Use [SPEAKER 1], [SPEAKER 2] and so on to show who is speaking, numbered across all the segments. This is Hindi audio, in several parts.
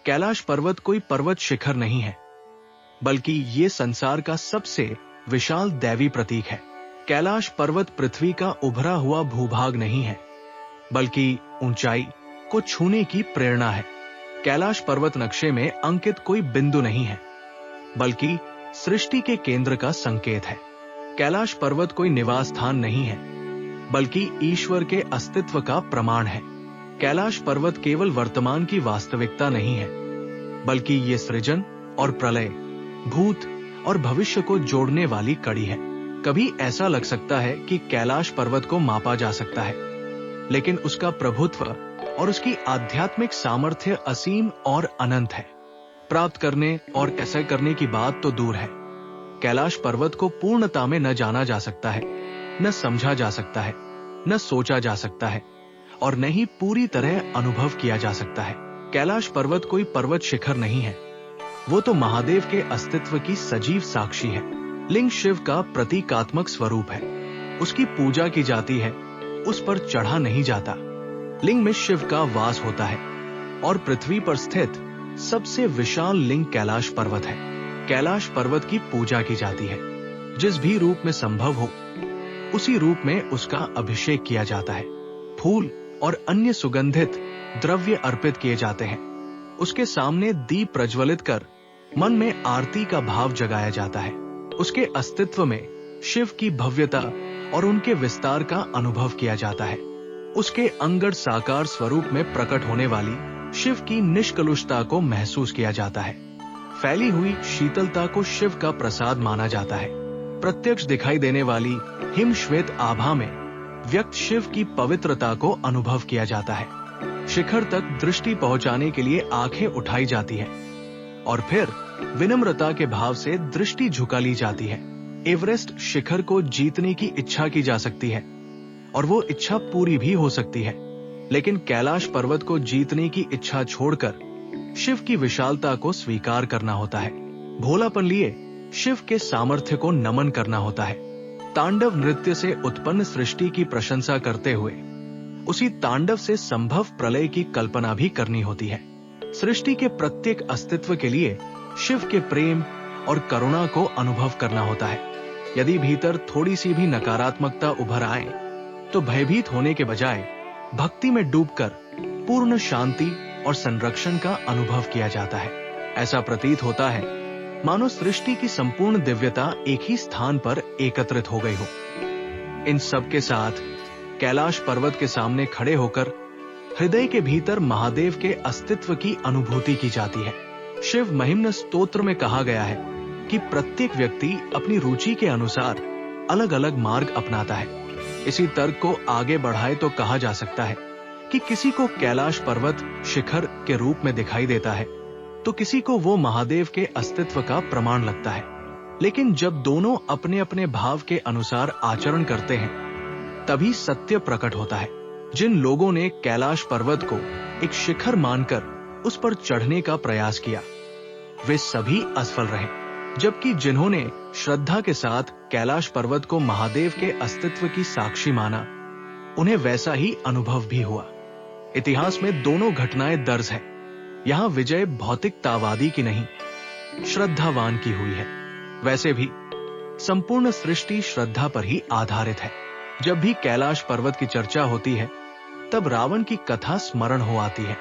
[SPEAKER 1] कैलाश पर्वत कोई पर्वत शिखर नहीं है, बल्कि ये संसार का सबसे विशाल दैवी प्रतीक है। कैलाश पर्वत पृथ्वी का उभरा हुआ भूभाग नहीं है, बल्कि ऊंचाई को छूने की प्रेरणा है। कैलाश पर्वत नक्शे में अंकित कोई बिंदु नहीं है, बल्कि सृष्टि के केंद्र का संकेत है। कैलाश पर्वत कोई निवास स्थान नहीं है, बल्कि ईश्वर के अस्तित्व का प्रमाण है। कैलाश पर्वत केवल वर्तमान की वास्तविकता नहीं है, बल्कि ये सृजन और प्रलय, भूत और भविष्य को जोड़ने वाली कड़ी है। कभी ऐसा लग सकता है कि कैलाश पर्वत को मापा जा सकता है, लेकिन उसका प्रभुत्व और उसकी आध्यात्मिक सामर्थ्य असीम और अनंत है। प्राप्त करने और ऐसा करने की बात तो दूर है, कैलाश पर्वत को पूर्णता में न जाना जा सकता है, न समझा जा सकता है, न सोचा जा सकता है और न ही पूरी तरह अनुभव किया जा सकता है। कैलाश पर्वत कोई पर्वत शिखर नहीं है, वो तो महादेव के अस्तित्व की सजीव साक्षी है। लिंग शिव का प्रतीकात्मक स्वरूप है, उसकी पूजा की जाती है, उस पर चढ़ा नहीं जाता। लिंग में शिव का वास होता है और पृथ्वी पर स्थित सबसे विशाल लिंग कैलाश पर्वत है। कैलाश पर्वत की पूजा की जाती है, जिस भी रूप में संभव हो उसी रूप में उसका अभिषेक किया जाता है। फूल और अन्य सुगंधित द्रव्य अर्पित किए जाते हैं। उसके सामने दीप प्रज्वलित कर मन में आरती का भाव जगाया जाता है। उसके अस्तित्व में शिव की भव्यता और उनके विस्तार का अनुभव किया जाता है। उसके अंगड़ साकार स्वरूप में प्रकट होने वाली शिव की निष्कलुषता को महसूस किया जाता है। फैली हुई शीतलता को शिव का प्रसाद माना जाता है। प्रत्यक्ष दिखाई देने वाली हिम श्वेत आभा में व्यक्त शिव की पवित्रता को अनुभव किया जाता है। शिखर तक दृष्टि पहुंचाने के लिए आंखें उठाई जाती है और फिर विनम्रता के भाव से दृष्टि झुका ली जाती है। एवरेस्ट शिखर को जीतने की इच्छा की जा सकती है और वो इच्छा पूरी भी हो सकती है, लेकिन कैलाश पर्वत को जीतने की इच्छा छोड़कर शिव की विशालता को स्वीकार करना होता है। भोलापन लिए शिव के सामर्थ्य को नमन करना होता है। तांडव नृत्य से उत्पन्न सृष्टि की प्रशंसा करते हुए उसी तांडव से संभव प्रलय की कल्पना भी करनी होती है। सृष्टि के प्रत्येक अस्तित्व के लिए शिव के प्रेम और करुणा को अनुभव करना होता है। यदि भीतर थोड़ी सी भी नकारात्मकता उभर आए तो भयभीत होने के बजाय भक्ति में डूबकर पूर्ण शांति और संरक्षण का अनुभव किया जाता है। ऐसा प्रतीत होता है मानो सृष्टि की संपूर्ण दिव्यता एक ही स्थान पर एकत्रित हो गई हो। इन सब के साथ कैलाश पर्वत के सामने खड़े होकर हृदय के भीतर महादेव के अस्तित्व की अनुभूति की जाती है। शिव महिम्न स्तोत्र में कहा गया है कि प्रत्येक व्यक्ति अपनी रुचि के अनुसार अलग अलग मार्ग अपनाता है। इसी तर्क को आगे बढ़ाए तो कहा जा सकता है कि किसी को कैलाश पर्वत शिखर के रूप में दिखाई देता है तो किसी को वो महादेव के अस्तित्व का प्रमाण लगता है। लेकिन जब दोनों अपने अपने भाव के अनुसार आचरण करते हैं तभी सत्य प्रकट होता है। जिन लोगों ने कैलाश पर्वत को एक शिखर मानकर उस पर चढ़ने का प्रयास किया वे सभी असफल रहे, जबकि जिन्होंने श्रद्धा के साथ कैलाश पर्वत को महादेव के अस्तित्व की साक्षी माना उन्हें वैसा ही अनुभव भी हुआ। इतिहास में दोनों घटनाएं दर्ज है। यहाँ विजय भौतिकतावादी की नहीं, श्रद्धावान की हुई है। वैसे भी संपूर्ण सृष्टि श्रद्धा पर ही आधारित है। जब भी कैलाश पर्वत की चर्चा होती है तब रावण की कथा स्मरण हो आती है।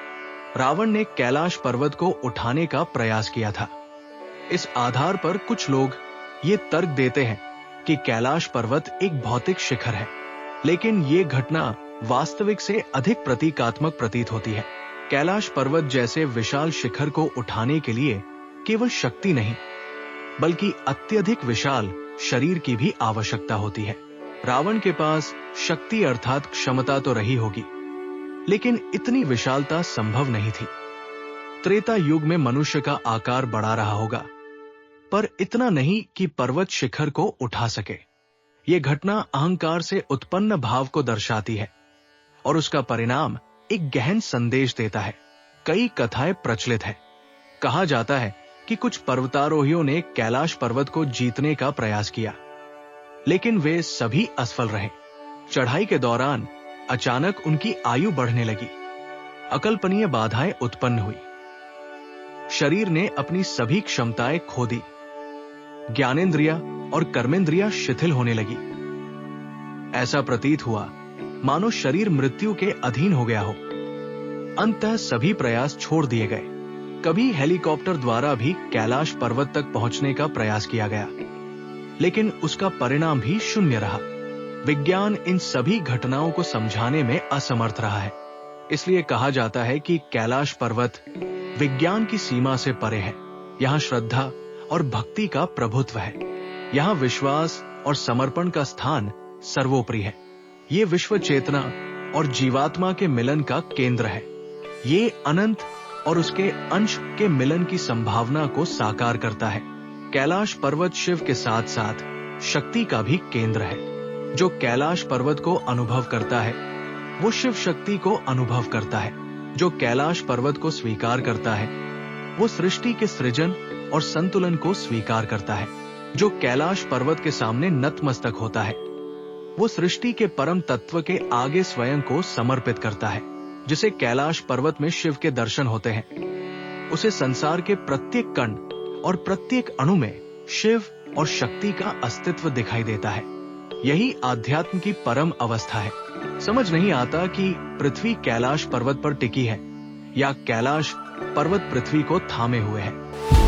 [SPEAKER 1] रावण ने कैलाश पर्वत को उठाने का प्रयास किया था। इस आधार पर कुछ लोग ये तर्क देते हैं कि कैलाश पर्वत एक भौतिक शिखर है, लेकिन ये घटना वास्तविक से अधिक प्रतीकात्मक प्रतीत होती है। कैलाश पर्वत जैसे विशाल शिखर को उठाने के लिए केवल शक्ति नहीं, बल्कि अत्यधिक विशाल शरीर की भी आवश्यकता होती है। रावण के पास शक्ति अर्थात क्षमता तो रही होगी, लेकिन इतनी विशालता संभव नहीं थी। त्रेता युग में मनुष्य का आकार बढ़ा रहा होगा, पर इतना नहीं कि पर्वत शिखर को उठा सके। ये घटना अहंकार से उत्पन्न भाव को दर्शाती है और उसका परिणाम एक गहन संदेश देता है। कई कथाएं प्रचलित है। कहा जाता है कि कुछ पर्वतारोहियों ने कैलाश पर्वत को जीतने का प्रयास किया, लेकिन वे सभी असफल रहे। चढ़ाई के दौरान अचानक उनकी आयु बढ़ने लगी, अकल्पनीय बाधाएं उत्पन्न हुई। शरीर ने अपनी सभी क्षमताएं खो दी। ज्ञानेंद्रिया और कर्मेंद्रिया शिथिल होने लगी। ऐसा प्रतीत हुआ मानो शरीर मृत्यु के अधीन हो गया हो। अंततः सभी प्रयास छोड़ दिए गए। कभी हेलीकॉप्टर द्वारा भी कैलाश पर्वत तक पहुंचने का प्रयास किया गया, लेकिन उसका परिणाम भी शून्य रहा। विज्ञान इन सभी घटनाओं को समझाने में असमर्थ रहा है। इसलिए कहा जाता है कि कैलाश पर्वत विज्ञान की सीमा से परे है। यहाँ श्रद्धा और भक्ति का प्रभुत्व है। यहाँ विश्वास और समर्पण का स्थान सर्वोपरि है। ये विश्व चेतना और जीवात्मा के मिलन का केंद्र है। ये अनंत और उसके अंश के मिलन की संभावना को साकार करता है। कैलाश पर्वत शिव के साथ साथ शक्ति का भी केंद्र है। जो कैलाश पर्वत को अनुभव करता है वो शिव शक्ति को अनुभव करता है। जो कैलाश पर्वत को स्वीकार करता है वो सृष्टि के सृजन और संतुलन को स्वीकार करता है। जो कैलाश पर्वत के सामने नतमस्तक होता है वो सृष्टि के परम तत्व के आगे स्वयं को समर्पित करता है। जिसे कैलाश पर्वत में शिव के दर्शन होते हैं उसे संसार के प्रत्येक कण और प्रत्येक अणु में शिव और शक्ति का अस्तित्व दिखाई देता है। यही आध्यात्म की परम अवस्था है। समझ नहीं आता कि पृथ्वी कैलाश पर्वत पर टिकी है या कैलाश पर्वत पृथ्वी को थामे हुए है।